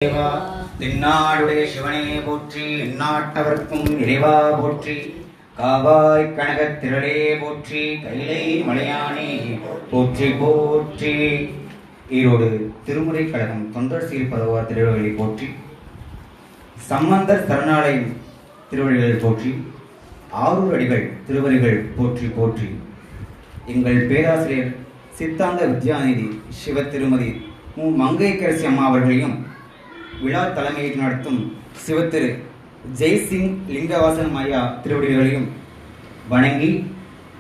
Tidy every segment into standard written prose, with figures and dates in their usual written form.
தேவா தென்னாடுடைய சிவனே போற்றி, எந்நாட்டவர்க்கும் இறைவா போற்றி, காவாய் கனகத் திரளே போற்றி, கைலை மலையானே போற்றி போற்றி. ஈரோடு திருமுறை கழகம் தொண்டர் சீர்பரவார் திருவள்ளிகளை போற்றி, சம்பந்தர் சரணாலயம் திருவள்ளிகள் போற்றி, ஆரூர் அடிகள் திருவள்ளிகள் போற்றி போற்றி. எங்கள் பேராசிரியர் சித்தாந்த வித்யாநிதி சிவ திருமதி மங்கையரசி அம்மா அவர்களையும் விழா தலைமையை நடத்தும் சிவத்திரு ஜெய்சிங் லிங்கவாசன் ஐயா திருவடிகளையும் வணங்கி,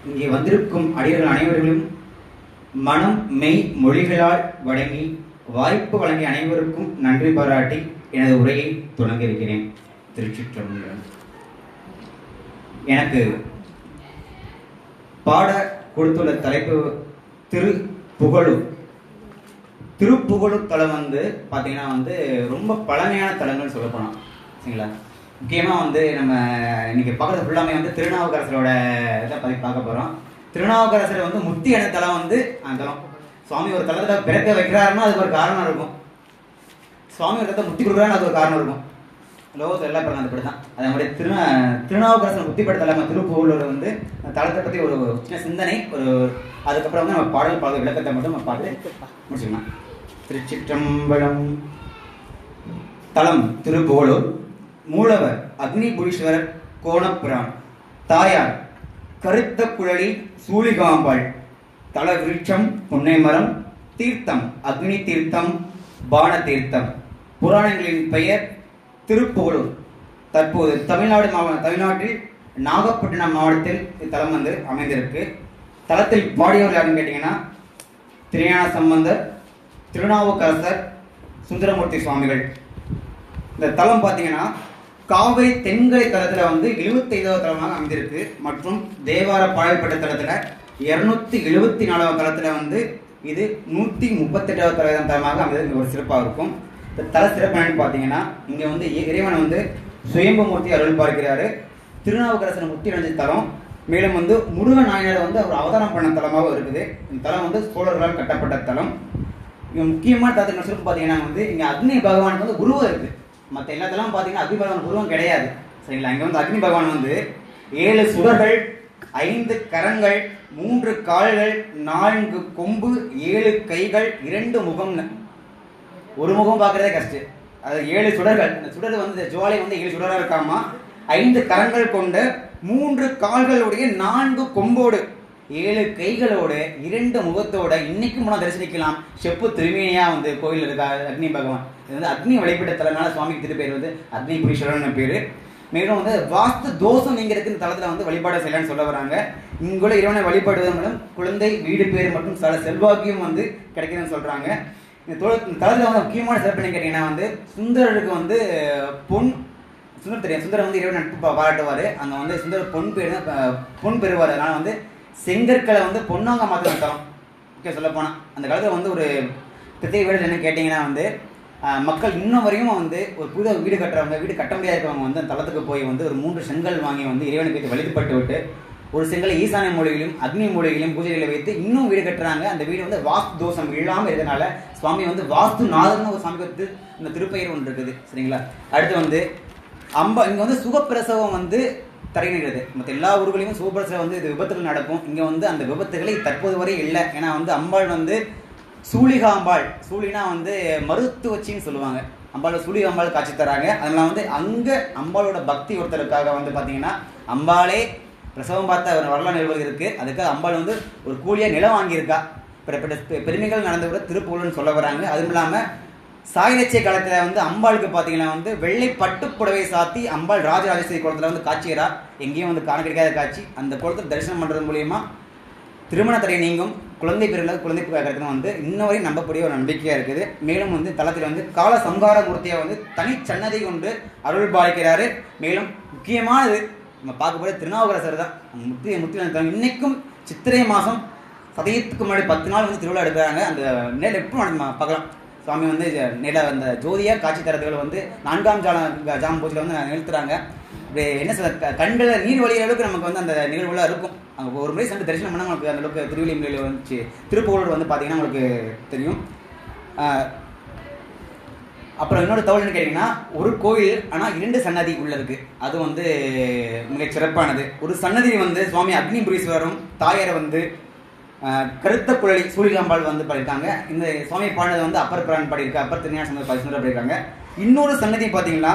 இங்கே வந்திருக்கும் அடியர்கள் அனைவர்களும் மனம் மெய் மொழிகளால் வழங்கி வாய்ப்பு வழங்கிய அனைவருக்கும் நன்றி பாராட்டி எனது உரையை தொடங்க இருக்கிறேன். திருச்சிற்றம்பலம். எனக்கு பாட கொடுத்துள்ள தலைப்பு திரு புகழூர். திருப்புகழூர் தலம் பார்த்தீங்கன்னா ரொம்ப பழமையான தலங்கள்னு சொல்ல போனோம். சரிங்களா? முக்கியமாக நம்ம இன்னைக்கு பார்க்குறது ஃபுல்லாமே திருநாவுக்கரசரோட இதை பற்றி பார்க்க போகிறோம். திருநாவுக்கரசர் முத்தி அடைந்த தலம் அந்த தலம். சுவாமி ஒரு தலத்தில் பிறக்க வைக்கிறாருன்னா அதுக்கு ஒரு காரணம் இருக்கும். சுவாமி ஒரு தலத்தை முத்தி கொடுக்குறாருன்னு அது ஒரு காரணம் இருக்கும். லோகத்தில் எல்லாம் பிறந்த அப்படி தான். அதே மாதிரி திருநாவுக்கரசர் முத்திப்பட்ட தலம் திருப்புகழூர் தலத்தை பற்றி ஒரு சின்ன சிந்தனை, அதுக்கப்புறம் நம்ம பாடல் பாட விளக்கத்தை மட்டும் நம்ம பார்த்து முடிச்சுக்கலாம். திருச்சிற்றம்பலம். தலம் திருப்புகழூர். மூலவர் அக்னிபுரீஸ்வரர் கோணப்பிரான். தாயார் கருத்த குழலி சூழிகாம்பாள். தல விருட்சம் புன்னைமரம். தீர்த்தம் அக்னி தீர்த்தம், பான தீர்த்தம். புராணங்களின் பெயர் திருப்புகழூர். தற்போது தமிழ்நாட்டில் நாகப்பட்டினம் மாவட்டத்தில் இத்தலம் அமைந்திருக்கு. தலத்தில் பாடியவர் யாருன்னு கேட்டீங்கன்னா திருஞான சம்பந்தர், திருநாவுக்கரசர், சுந்தரமூர்த்தி சுவாமிகள். இந்த தலம் பார்த்தீங்கன்னா காவிரி தென்கரை தலத்தில் 75வது தலமாக அமைந்திருக்கு. மற்றும் தேவார பாடல்பட்ட தலத்தில் 274வது தலத்தில் இது 138வது தலமாக அமைந்தது. ஒரு சிறப்பாக இருக்கும். இந்த தல சிறப்பு என்னன்னு பார்த்தீங்கன்னா, இங்கே இறைவன் சுயம்பமூர்த்தி அருள் பார்க்கிறாரு. திருநாவுக்கரசர் முத்தி அடைஞ்ச தலம். மேலும் முருக நாயனர் அவர் அவதாரம் பண்ண தலமாக இருக்குது. இந்த தலம் சோழர்களால் கட்டப்பட்ட தலம். இங்கே முக்கியமான தலத்தை சொல்லி பார்த்தீங்கன்னா இங்கே அக்னி பகவானுக்கு உருவம் இருக்குது. மற்ற எல்லா தலமும் பார்த்தீங்கன்னா அக்னி பகவான் உருவம் கிடையாது. சரிங்களா? இங்கே அக்னி பகவான் 7 சுடர்கள், 5 கரங்கள், 3 கால்கள், 4 கொம்பு, 7 கைகள், 2 முகம்னு. ஒரு முகம் பார்க்கறதே கஷ்டம். அது 7 சுடர்கள். அந்த சுடர் ஜுவாலை 7 சுடராக இருக்காமா. 5 கரங்கள் கொண்ட, 3 கால்களுடைய, 4 கொம்போடு, 7 கைகளோடு, 2 முகத்தோட இன்னைக்கு முன்னா தரிசனிக்கலாம். செப்பு திருமேனியா கோயில் இருக்கா அக்னி பகவான். இது அக்னி வழிபட்ட தலனால சுவாமிக்கு திருப்பேர் அக்னிபுரீஸ்வரன் பேரு. மேலும் வாஸ்து தோஷம் நீங்கிறதுக்கு இந்த தலத்தில் வழிபாடு செய்யலான்னு சொல்ல வராங்க. இங்குள்ள இறைவனை வழிபாடுவதன் மூலம் குழந்தை, வீடு பேர் மற்றும் செல்வாக்கியம் கிடைக்குதுன்னு சொல்றாங்க. இந்த தலத்தில் முக்கியமான சிறப்பு என்ன கேட்டீங்கன்னா சுந்தரருக்கு பொன் சுந்தர் தெரியும். சுந்தரம் இறைவன் நட்பு பாராட்டுவார். அங்கே சுந்தர் பொன் பெறுவார். அதனால செங்கற்களை பொன்னாங்க மாற்ற தலம். ஓகே, சொல்ல போனால் அந்த காலத்தில் ஒரு பிரத்யேக வீடு என்ன கேட்டிங்கன்னா மக்கள் இன்னும் வரையும் ஒரு புது வீடு கட்டுறவங்க, வீடு கட்ட முடியாது இருக்கவங்க அந்த தலத்துக்கு போய் ஒரு 3 செங்கல் வாங்கி இறைவனுக்கு வைத்து வழிபட்டு விட்டு, ஒரு செங்கலை ஈசானிய மூலைகளையும் அக்னி மூலைகளையும் பூஜைகளை வைத்து இன்னும் வீடு கட்டுறாங்க. அந்த வீடு வாஸ்து தோஷம் இல்லாமல் இருக்கிறதுனால சுவாமி வாஸ்து நாதர்னு ஒரு சாமி வைத்து இந்த திருப்பெயர் ஒன்று இருக்குது. சரிங்களா? அடுத்து அம்பா இங்கே சுகப்பிரசவம் தரையிடுகிறது. மற்ற எல்லா ஊர்களையும் சுகப்பிரசவம் இது விபத்துகள் நடக்கும். இங்கே அந்த விபத்துகளை தற்போது வரை இல்லை. ஏன்னா அம்பாள் சூழிகாம்பாள். சூழினா மருத்துவச்சின்னு சொல்லுவாங்க. அம்பாள் சூழிகாம்பாள் காட்சி தராங்க. அதனால அங்கே அம்பாளோட பக்தி ஒருத்தருக்காக பார்த்தீங்கன்னா அம்பாளே பிரசவம் பார்த்த ஒரு வரலாறு நிறுவனம் இருக்குது. அதுக்காக அம்பாள் ஒரு கூலியாக நிலம் வாங்கியிருக்கா. பெருமைகள் நடந்து கூட திருப்புகழ்னு சொல்ல வராங்க. அதுவும் இல்லாமல் சாயலட்சிய காலத்தில் அம்பாளுக்கு பார்த்தீங்கன்னா வெள்ளை பட்டு புடவை சாத்தி அம்பாள் ராஜராஜேஸ்வரி குளத்தில் காட்சியரா. எங்கேயும் காண கிடைக்காத காட்சி. அந்த குளத்தில் தரிசனம் பண்ணுறது மூலியமா திருமண தடை நீங்கும், குழந்தை பிறகு குழந்தை கிடைக்கணும் இன்ன வரையும் நம்பக்கூடிய ஒரு நம்பிக்கையாக இருக்குது. மேலும் தளத்தில் கால சங்கார மூர்த்தியாக தனி சன்னதி கொண்டு அருள் பாலிக்கிறாரு. மேலும் முக்கியமானது நம்ம பார்க்க போகிற திருநாவுக்கரசர் தான். முத்தி இன்னைக்கும் சித்திரை மாதம் சதயத்துக்கு முன்னாடி 10 நாள் திருவிழா எடுக்கிறாங்க. அந்த நேரில் எப்போ பார்க்கலாம். சுவாமி நேரில் அந்த ஜோதியாக காட்சி தரதுகள் 4ஆம் ஜாம் பூஜையில் நிறுத்துறாங்க. என்ன சொல்ல, கண்களில் நீர் வழிகிற அளவுக்கு நமக்கு அந்த நிகழ்வுலாம் இருக்கும். அங்கே ஒரு முறை சென்று தரிசனம் பண்ணால் உங்களுக்கு அந்த அளவுக்கு திருவள்ளிமலையில் திருப்புகழூர் பார்த்தீங்கன்னா உங்களுக்கு தெரியும். அப்புறம் இன்னொரு தகவல்னு கேட்டிங்கன்னா, ஒரு கோயில் ஆனால் 2 சன்னதி உள்ள இருக்கு. அது வந்து மிக சிறப்பானது. ஒரு சன்னதி வந்து சுவாமி அக்னிபுரீஸ்வரரும் தாயாரை வந்து கருத்த குழலி சூழிகாம்பாள் வந்து பாடியிருக்காங்க. இந்த சுவாமி பாடினது வந்து அப்பர் பிரான் பாடியிருக்காங்க, அப்பர் திருஞான சம்பந்தர் பாடியிருக்காங்க. இன்னொரு சன்னதி பார்த்தீங்கன்னா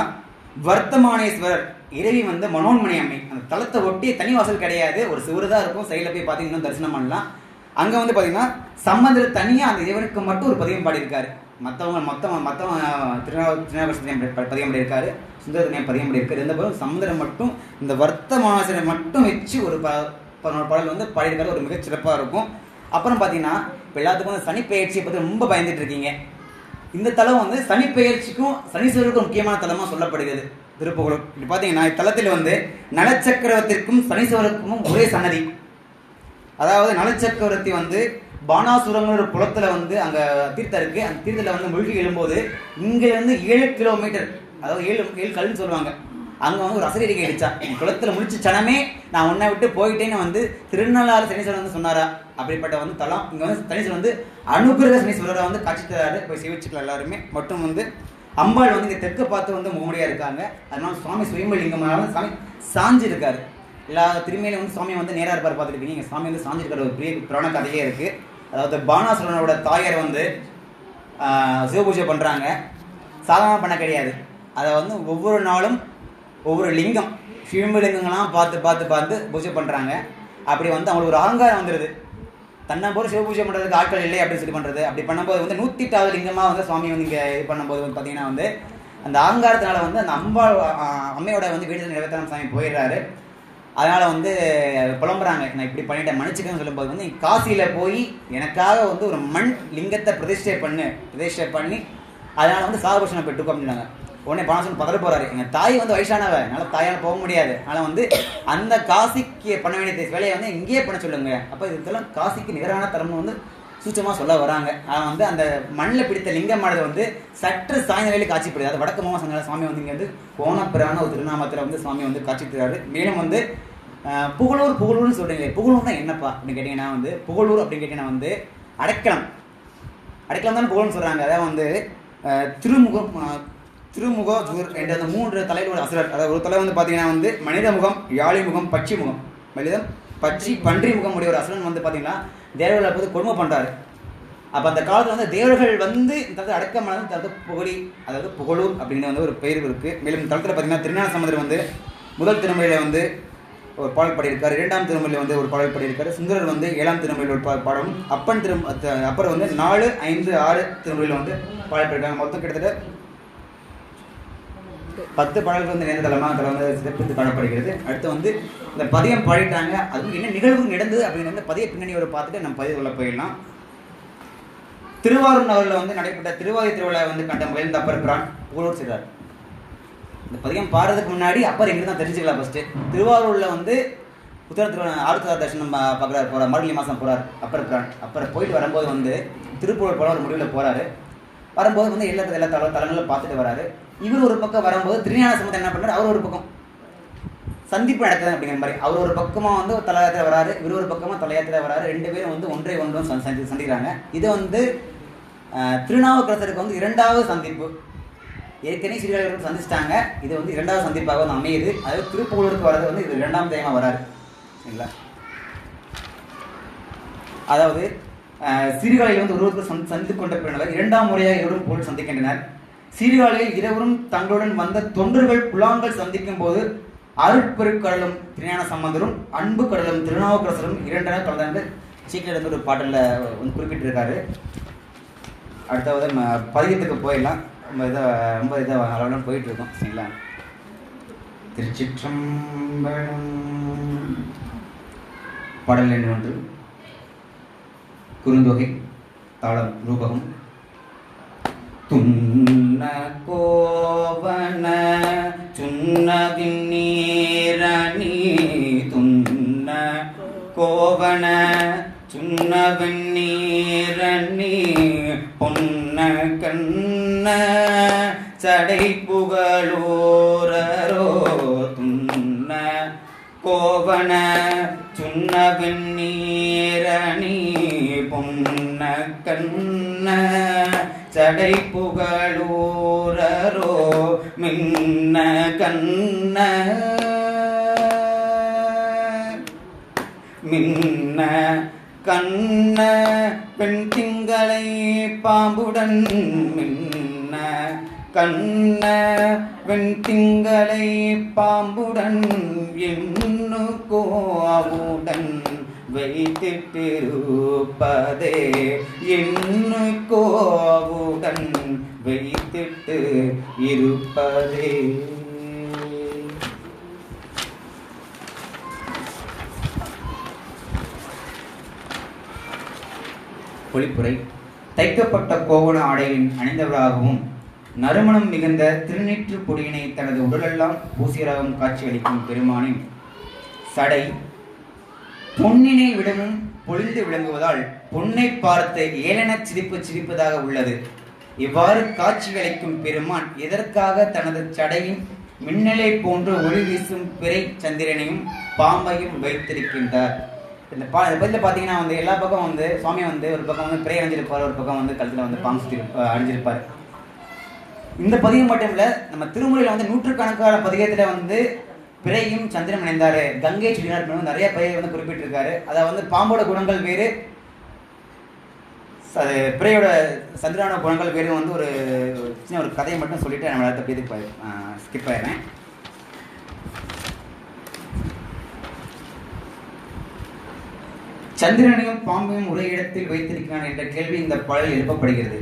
வர்த்தமானேஸ்வரர், இறைவி வந்து மனோன்மணி அம்மை. அந்த தலத்தை ஒட்டி தனி வாசல் கிடையாது, ஒரு சிவரு தான் இருக்கும். சைடில் போய் பார்த்தீங்கன்னா தரிசனம் பண்ணலாம். அங்கே வந்து பார்த்தீங்கன்னா சம்பந்தர் தனியாக அந்த இறைவனுக்கு மட்டும் ஒரு பதியம் பாடியிருக்காரு. மற்றவங்க திருநாவுக்கரசர் பதியம் பண்ணியிருக்காரு, சுந்தர தனியாக பதியம் பண்ணியிருக்காரு. இருந்த போதும் சம்பந்தரை மட்டும் இந்த வர்த்தமானேஸ்வரை மட்டும் வச்சு ஒரு பாடல் வந்து பாடியிருக்காரு. ஒரு மிகச் சிறப்பாக இருக்கும். அப்புறம் பார்த்தீங்கன்னா இப்போ எல்லாத்துக்கும் வந்து சனிப்பெயர்ச்சியை பற்றி ரொம்ப பயந்துட்டு இருக்கீங்க. இந்த தலம் வந்து சனிப்பெயர்ச்சிக்கும் சனீஸ்வரருக்கும் முக்கியமான தலமாக சொல்லப்படுகிறது திருப்புகழூர். இப்படி பார்த்தீங்கன்னா இத்தலத்தில் வந்து நலச்சக்கரவர்த்திற்கும் சனீஸ்வரருக்கும் ஒரே சன்னதி. அதாவது நலச்சக்கரவர்த்தி வந்து பானாசுரங்கிற ஒரு குளத்தில் வந்து அங்கே தீர்த்தம் இருக்குது. அந்த தீர்த்தத்தில் வந்து மூழ்கி எழும்போது இங்கே வந்து 7 கிலோமீட்டர், அதாவது 7 கல்னு சொல்லுவாங்க, அங்கே வந்து ஒரு அசரீரிகை அடிச்சா. குளத்தில் முடிச்ச சனமே நான் உன்னை விட்டு போயிட்டேன்னு வந்து திருநள்ளாறு சனீஸ்வரர் வந்து சொன்னாரா. அப்படிப்பட்ட வந்து தலம். இங்கே வந்து சனீஸ்வரர் வந்து அனுகிரக சனீஸ்வரரை வந்து காட்சி தராரு. போய் சேவிச்சுக்கலாம் எல்லாருமே. மற்றும் வந்து அம்பாள் வந்து இங்கே தெற்கு பார்த்து வந்து முகமுடியாக இருக்காங்க. அதனால சுவாமி சுயம்பலிங்கமாக சாமி சாஞ்சி இருக்காரு. எல்லா திருமையிலும் வந்து சுவாமி வந்து நேராக இருப்பார் பார்த்துருக்கீங்க. இங்கே சுவாமி வந்து சாஞ்சிருக்கிற ஒரு பெரிய புராண கதையே இருக்குது. அதாவது பானாசுரனோட தாயார் வந்து சிவபூஜை பண்ணுறாங்க. சாதாரணமாக பண்ண கிடையாது. அதை வந்து ஒவ்வொரு நாளும் ஒவ்வொரு லிங்கம் சிவலிங்கங்கள்லாம் பார்த்து பார்த்து பார்த்து பூஜை பண்ணுறாங்க. அப்படி வந்து அவங்களுக்கு ஒரு அகங்காரம் வந்துடுது. தன்னை போல சிவபூஜை பண்ணுறதுக்கு ஆட்கள் இல்லை அப்படின்னு சொல்லி பண்ணுறது. அப்படி பண்ணும்போது வந்து 108வது லிங்கமாக வந்து சுவாமி வந்து இங்கே இது பண்ணும்போது வந்து பார்த்தீங்கன்னா வந்து அந்த அகங்காரத்தினால வந்து அந்த அம்மையோட வந்து வீடு நிறைவேற்றாம சாமி போயிடுறாரு. அதனால் வந்து புலம்புறாங்க, நான் இப்படி பண்ணிட்டேன் மன்னிச்சுக்கன்னு சொல்லும்போது வந்து காசியில் போய் எனக்காக வந்து ஒரு மண் லிங்கத்தை பிரதிஷ்டை பண்ணி அதனால் வந்து சாகுபூஷணம் பெற்றுக்கோ அப்படின்னாங்க. உடனே பானாசுரன் பதற போகிறாரு, எங்கள் தாய் வந்து வயசானவ, என்னால் தாயால் போக முடியாது, ஆனால் வந்து அந்த காசிக்கு பண்ண வேண்டிய வேலையை வந்து இங்கேயே பண்ண சொல்லுங்க. அப்போ இதெல்லாம் காசிக்கு நிகரான தரம்னு வந்து சூச்சமாக சொல்ல வராங்க. ஆனால் வந்து அந்த மண்ணில் பிடித்த லிங்கமானது வந்து சற்று சாய்ந்த நிலையில் காட்சிப்படுது. அது வடக்கு மாமா சங்க சுவாமி வந்து இங்கே வந்து கோணப்பிரான ஒரு திருநாமத்தில் வந்து சுவாமி வந்து காட்சி தராரு. மேலும் வந்து புகழூர்னு சொல்கிறீங்க, புகழூர்னா என்னப்பா அப்படின்னு கேட்டிங்கன்னா வந்து புகழூர் அப்படின்னு கேட்டிங்கன்னா வந்து அடைக்கலம் தான் புகழ்னு சொல்கிறாங்க. அதாவது வந்து திருமுக என்ற அந்த 3 தலைகளோட அசுரர். அதாவது ஒரு தலை வந்து பார்த்தீங்கன்னா வந்து மனித முகம், யாழி முகம், பட்சி முகம், மனிதம் பட்சி பன்றி முகம் உடைய ஒரு அசுரன் வந்து பார்த்தீங்கன்னா தேவர்களை போது கொடுமை பண்ணுறாரு. அப்போ அந்த காலத்தில் வந்து தேவர்கள் வந்து இந்த தளத்தை அடக்கமான தளத்தை அதாவது புகழூர் அப்படின்னு வந்து ஒரு பெயர் இருக்குது. மேலும் இந்த தளத்தில் பார்த்தீங்கன்னா திருஞான சம்பந்தர் வந்து முதல் திருமுறையில் வந்து ஒரு பாடல் பாடியிருக்காரு, 2ஆம் திருமுறையில் வந்து ஒரு பாடல் பாடியிருக்காரு, சுந்தரர் வந்து 7ஆம் திருமுறையில் ஒரு பாடலும், அப்பர் வந்து 4, 5, 6 திருமுறையில் வந்து பாடல் பாடியிருக்காங்க. மொத்தம் கிட்டத்தட்ட 10 பாடல்கள் வந்து நேர தளமாக வந்து சிறப்பித்து காணப்படுகிறது. அடுத்து வந்து இந்த பதியம் பாடிட்டாங்க, அதுவும் என்ன நிகழ்வு நடந்தது அப்படின்னு வந்து பதிய பின்னணியோட பார்த்துட்டு நம்ம பதிவு உள்ள போயிடலாம். திருவாரூர் நகரில் வந்து நடைபெற்ற திருவாதி திருவிழா வந்து கண்ட முயல்ந்த அப்பர் பிரான் புகழூர் செய்கிறார். இந்த பதியம் பாடுறதுக்கு முன்னாடி அப்பர் எங்கே தான் தெரிஞ்சுக்கலாம். ஃபஸ்ட்டு திருவாரூரில் வந்து உத்தர திருவிழா ஆறுத்தார் தரிசனம் பார்க்குறாரு, போகிறார், மார்கழி மாதம் போகிறார் அப்பர் பிரான். அப்பர் போயிட்டு வரும்போது வந்து திருப்பூர் போல ஒரு முடிவில் போகிறாரு. வரும்போது வந்து எல்லா தலங்களும் பார்த்துட்டு வராரு. இவர் ஒரு பக்கம் வரும்போது திருஞான சம்பந்தர் என்ன பண்ணுறாரு, அவர் ஒரு பக்கம் சந்திப்பு நடக்குது அப்படிங்கிற மாதிரி. அவர் ஒரு பக்கமாக வந்து தலையாத்திரை வராரு, இவர் ஒரு பக்கமாக தலையாத்திரை வராரு. 2 பேரும் வந்து ஒன்றும் சந்திக்கிறாங்க. இது வந்து திருநாவுக்கரசருக்கு வந்து 2வது சந்திப்பு. ஏற்கனவே சிறுகாலிகளுக்கு சந்திச்சிட்டாங்க, இது வந்து 2வது சந்திப்பாக வந்து அமையுது. அதாவது திருப்புகழூருக்கு வர்றது வந்து இது 2ஆம் டைமாக வராரு. சரிங்களா? அதாவது சீர்காழியில் வந்து ஒருவருக்கு சந்தித்து கொண்ட பிறகு 2ஆம் முறையாக இருவரும் போல் சந்திக்கின்றனர். சீர்காழியில் இருவரும் தங்களுடன் வந்த தொண்டர்கள் புலாங்கள் சந்திக்கும் போது அருட்பெருக்கடலும் திருஞான சம்பந்தரும் அன்பு கடலும் திருநாவுக்கரசரும் 2 கலந்து சீக்கிரம் இருந்து ஒரு பாட்டில் வந்து குறிப்பிட்டிருக்காரு. அடுத்தாவது பதிகத்துக்கு போயிடலாம். ரொம்ப இதாக அளவுடன் போயிட்டு இருக்கோம். சரிங்களா? திருச்சிற்றம்பலம். பாடல் எண் 1 குறுந்தொகை தாளம் ரூபகம். துன்ன கோவன சுன்னவின் நீரணி துன்ன கோவன சுன்னவின் நீரணி பொன்ன கண்ண சடை புகழோரோ துன்ன கோவன சுன்னவின் நீரணி பொன்ன கண்ண சடை புகழூரரோ மின்ன கண்ண மின்ன கண்ண பெண் திங்களை பாம்புடன் மின்ன கண்ண வெண் திங்களை பாம்புடன் எண்ணு கோவுடன் வைத்திட்டிருப்பதே எண்ணு கோவுடன் வைத்திட்டு இருப்பதே. பொழிப்புரை. தைக்கப்பட்ட கோவண ஆடையின் அணிந்தவராகவும் நறுமணம் மிகுந்த திருநீற்று பொடியினை தனது உடலெல்லாம் பூசியராகவும் காட்சியளிக்கும் பெருமானின் சடை பொன்னினை விடவும் பொழிந்து விளங்குவதால் பொன்னை பார்த்து ஏளன சிரிப்பதாக உள்ளது. இவ்வாறு காட்சியளிக்கும் பெருமான் எதற்காக தனது சடையின் மின்னலை போன்று ஒளி வீசும் பிறை சந்திரனையும் பாம்பையும் வைத்திருக்கின்றார்? இந்த பதில பார்த்தீங்கன்னா வந்து எல்லா பக்கம் வந்து சுவாமி வந்து ஒரு பக்கம் வந்து பிறை அணிஞ்சிருப்பார், ஒரு பக்கம் வந்து கழுத்தில் வந்து பாம்பு சுற்றி அணிஞ்சிருப்பார். இந்த பதிகம் மட்டும் இல்ல, நம்ம திருமுறையில வந்து நூற்றுக்கணக்கான பதிகத்துல வந்து பிறையும் சந்திரன் இணைந்தாரு, கங்கை சுடினார், நிறைய பெயர் வந்து குறிப்பிட்டிருக்காரு. அதை வந்து பாம்போட குணங்கள் வேறு, பிறையோட சந்திரனோட குணங்கள் வேறு வந்து ஒரு சின்ன ஒரு கதையை மட்டும் சொல்லிட்டு நம்ம அடுத்த பேருக்கு ஸ்கிப் ஆயிடுறேன். சந்திரனையும் பாம்பையும் ஒரே இடத்தில் வைத்திருக்கிறான் என்ற கேள்வி இந்த பாடலில் எழுப்பப்படுகிறது.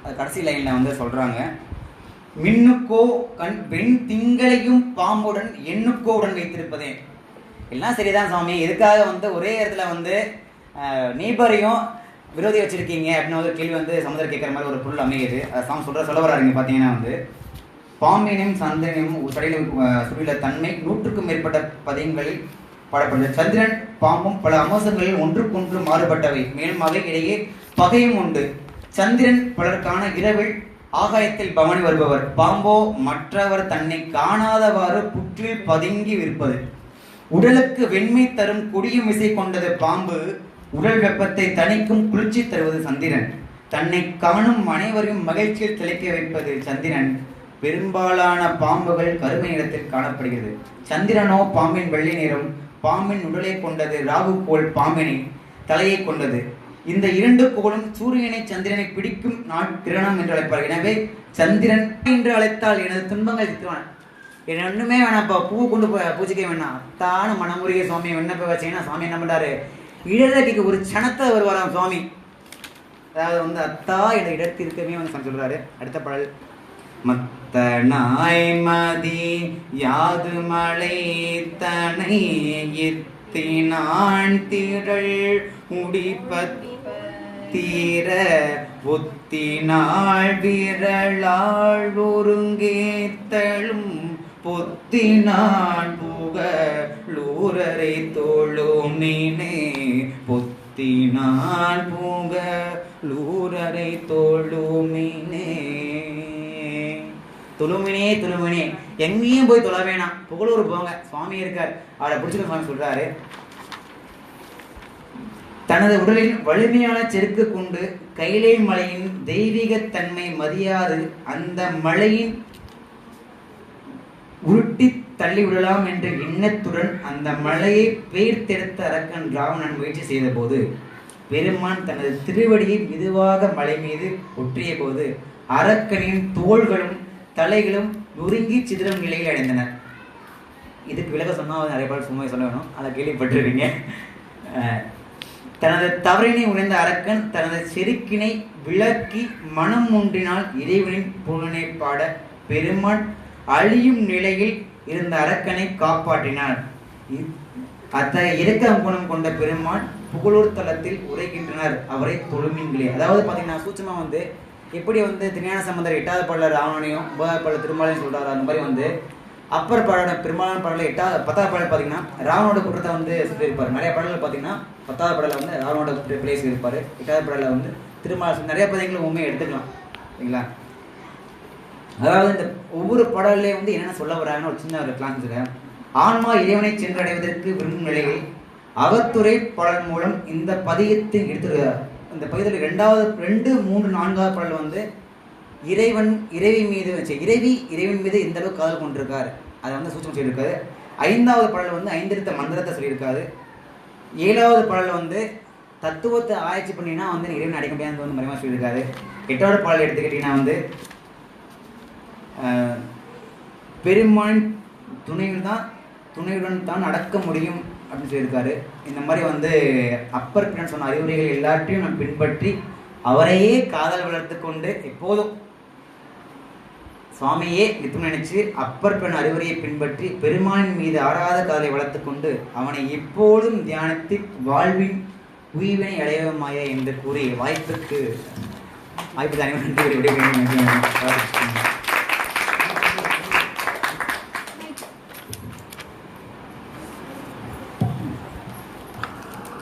அது கடைசி லைன்ல வந்து சொல்றாங்க, மின்னுக்கோ கண் வெண் திங்களையும் பாம்புடன் எண்ணுக்கோ உடன் வைத்திருப்பதே. எல்லாம் சரிதான் சுவாமி, எதுக்காக வந்து ஒரே இடத்துல வந்து நீபரையும் விரோதி வச்சிருக்கீங்க அப்படின்னு ஒரு கேள்வி வந்து சமுதிரம் கேட்குற மாதிரி ஒரு பொருள் அமையுது. சாமி சொல்ல வர்றாருங்க. பார்த்தீங்கன்னா வந்து பாம்பினையும் சந்திரனையும் சுழில தன்மை 100க்கும் மேற்பட்ட பதியங்களில் பாடப்படுகிறது. சந்திரன் பாம்பும் பல அம்சங்களில் ஒன்றுக்கொன்று மாறுபட்டவை, மேலும் அவை இடையே பகையும் உண்டு. சந்திரன் பலருக்கான இரவில் ஆகாயத்தில் பவனி வருபவர், பாம்போ மற்றவர் தன்னை காணாதவாறு புற்றில் பதுங்கி விற்பது. உடலுக்கு வெண்மை தரும் கொடியும் விசை கொண்டது பாம்பு, உடல் வெப்பத்தை தணிக்கும் குளிர்ச்சி தருவது சந்திரன். தன்னை காணும் அனைவரையும் மகிழ்ச்சியில் திளைக்க வைப்பது சந்திரன். பெரும்பாலான பாம்புகள் கருமை நிறத்தில் காணப்படுகிறது. சந்திரனோ பாம்பின் வெள்ளை நிறம், பாம்பின் உடலை கொண்டது. ராகு கோள் பாம்பினை தலையை கொண்டது. இந்த இரண்டு கோளும் சூரியனை சந்திரனை பிடிக்கும் கிரணம் என்று அழைப்பார். எனவே சந்திரன் என்று அழைத்தால் எனது துன்பங்கள் திட்டுவான், என்ன ஒண்ணுமே வேணாப்பா, பூ கொண்டு போய் பூஜைக்க வேணாம், தான மனமுருகிய சுவாமி விண்ணப்ப வச்சீங்கன்னா சுவாமி என்ன பண்றாரு, இடதுக்கு ஒரு சனத்தை வருவாராம் சுவாமி. அதாவது வந்து அத்தா என்ற இடத்திற்குமே வந்து சொல்றாரு. அடுத்த பாடல், மத்த நாய் மதி யாது மலை தனை எத்தினான் திரள் முடிப்பத்தீர ஒத்தினாள் விரலாள் ஒருங்கேத்தலும் பொத்தினான் புகழூரரை தோளும் நீனே, பொத்தினான் புகழூரரை தோளும் நீனே. துளுமினே துளுமினே, எங்கேயும் போய் தொழ வேணாம், புகழூர் போங்க, சுவாமி இருக்கார், அவரை பிடிச்சிக்க சுவாமி சொல்றாரு. தனது உடலின் வலிமையான செருக்கு கொண்டு கைலை மலையின் தெய்வீக தன்மை மதியாது அந்த மலையின் உருட்டி தள்ளிவிடலாம் என்ற எண்ணத்துடன் அந்த மலையை பெயர்த்தெடுத்த அரக்கன் ராவணன் முயற்சி செய்த போது பெருமான் தனது திருவடியை மெதுவாக மலை மீது ஒற்றிய போது அரக்கனின் தோள்களும் தலைகளும் நொறுங்கி சிதறும் நிலையில் அடைந்தனர். இதுக்கு விலக சொன்னால் நிறைய பேர் சும்மா சொல்ல வேணும், அதை கேள்விப்பட்டிருக்கீங்க. தனது தவறினை உணர்ந்த அரக்கன் தனது செருக்கினை விளக்கி மனம் ஒன்றினால் இறைவனின் புகழனை பாட பெருமான் அழியும் நிலையில் இருந்த அரக்கனை காப்பாற்றினார். அத்தகைய இரக்க குணம் கொண்ட பெருமான் புகழூர் தலத்தில் உரைகின்றனர் அவரை தொழுமீன்களே. அதாவது பார்த்தீங்கன்னா சூட்சமா வந்து எப்படி வந்து திருஞான சம்பந்தர் 8வது பாடல ராவணனையும் 9வது பாடல திருமாலையும் சொல்றாரு, அந்த மாதிரி வந்து அப்பர் பாடல பெரும்பாலான பாடல 10வது பாடல் பார்த்தீங்கன்னா ராவணோட குற்றத்தை வந்து சொல்லியிருப்பார். நிறைய பாடல்கள் பார்த்தீங்கன்னா 10வது பாடல வந்து ராவணோட பிளேஸ் இருப்பாரு, 8வது பாடல வந்து திருமாலை நிறைய பதங்களும் உண்மையை எடுத்துக்கலாம் சரிங்களா. அதாவது இந்த ஒவ்வொரு பாடல்லையும் வந்து என்னென்ன சொல்ல வராங்கன்னு ஒரு சின்ன ஒரு கிளாஸ். ஆன்மா இறைவனை சென்றடைவதற்கு விரும்பும் நிலையில் அகத்துறை பாடல் மூலம் இந்த பதிகத்தை இந்த பகுதியில் 2, 3, 4வது பாடல் வந்து இறைவன் இறைவி மீது எந்த அளவுக்கு காதல் கொண்டிருக்காரு அதை வந்து சூச்சனை சொல்லியிருக்காரு. 5வது பாடல் வந்து 5 மந்திரத்தை சொல்லியிருக்காரு. 7வது பாடல் வந்து தத்துவத்தை ஆராய்ச்சி பண்ணினா வந்து இறைவன் அடைக்க முடியாது வந்து மறைமா சொல்லியிருக்காரு. 8வது பாடல் எடுத்துக்கிட்டீங்கன்னா வந்து பெருமான் துணையுடன் தான் அடக்க முடியும் அப்படின்னு சொல்லியிருக்காரு. இந்த மாதிரி வந்து அப்பர் பின்னான் சொன்ன அறிவுரைகள் எல்லாத்தையும் நம்ம பின்பற்றி அவரையே காதல் வளர்த்து கொண்டு எப்போதும் சுவாமியே நித்தம் நினைச்சு அப்பர் பெண் அறிவுரையை பின்பற்றி பெருமானின் மீது ஆறாத காதலை வளர்த்து கொண்டு அவனை எப்போதும் தியானித்து வாழ்வின் உய்வினை அடையமாய என்று கூறி வாய்ப்புக்கு அனைவரும்